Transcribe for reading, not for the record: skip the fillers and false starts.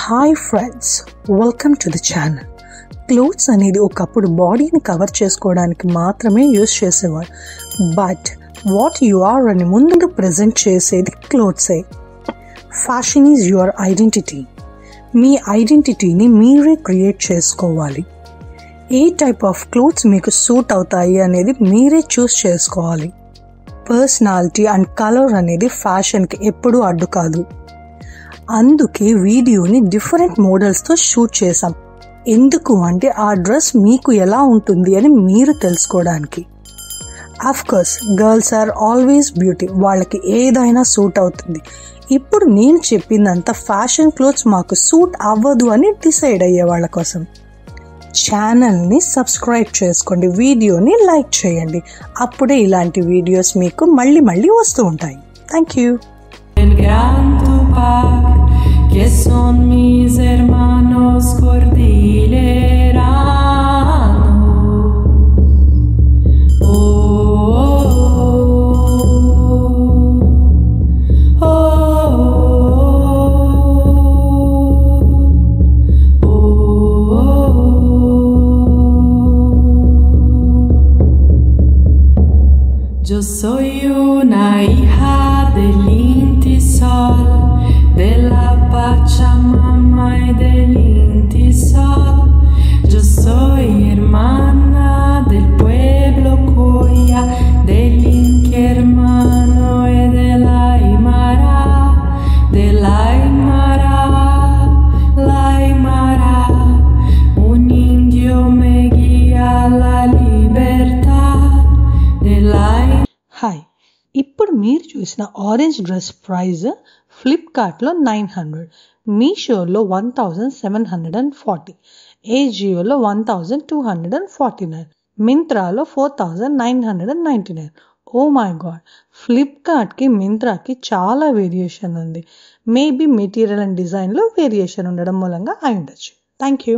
Hi friends, welcome to the channel. Clothes అనేది ఒకప్పుడు బాడీని కవర్ చేసుకోవడానికి మాత్రమే యూజ్ చేసేవారు. బట్ వాట్ యు ఆర్ అని ముందు ప్రజెంట్ చేసేది క్లోత్సే. Fashion is your identity. మీ ఐడెంటిటీని మీరే క్రియేట్ చేసుకోవాలి. ఏ టైప్ ఆఫ్ క్లోత్స్ మీకు సూట్ అవుతాయి అనేది మీరే చూస్ చేసుకోవాలి. పర్సనాలిటీ అండ్ కలర్ అనేది ఫ్యాషన్కి ఎప్పుడూ అడ్డు కాదు. అందుకే వీడియోని డిఫరెంట్ మోడల్స్తో షూట్ చేసాం. ఎందుకు అంటే ఆ డ్రెస్ మీకు ఎలా ఉంటుంది అని మీరు తెలుసుకోవడానికి. Of course girls are always beauty, వాళ్ళకి ఏదైనా సూట్ అవుతుంది. ఇప్పుడు నేను చెప్పిందంత ఫ్యాషన్ క్లోత్స్ మాకు సూట్ అవ్వదు అని డిసైడ్ అయ్యే వాళ్ళ కోసం. ఛానల్ని సబ్స్క్రైబ్ చేసుకోండి, వీడియోని లైక్ చేయండి. అప్పుడే ఇలాంటి వీడియోస్ మీకు మళ్ళీ వస్తూ ఉంటాయి. Thank you. Que son mis hermanos cordilleranos. Oh, oh, oh, oh. Yo soy una hija del Inti Sol, de la Pachamama y del Inti Sol. Yo soy hermana del pueblo Coya, del Inti hermano y de la Aymara, la Aymara. Un indio me guía a la libertad de la. Hi, ఇప్పుడు మీరు చూసిన orange dress price ఫ్లిప్కార్ట్లో 900, మీషోలో 1740, ఏజియోలో 1249, మింత్రాలో 4999. Oh my God, ఫ్లిప్కార్ట్కి మింత్రాకి చాలా variation ఉంది. Maybe material and డిజైన్లో variation ఉండడం మూలంగా అయి ఉండొచ్చు. Thank you.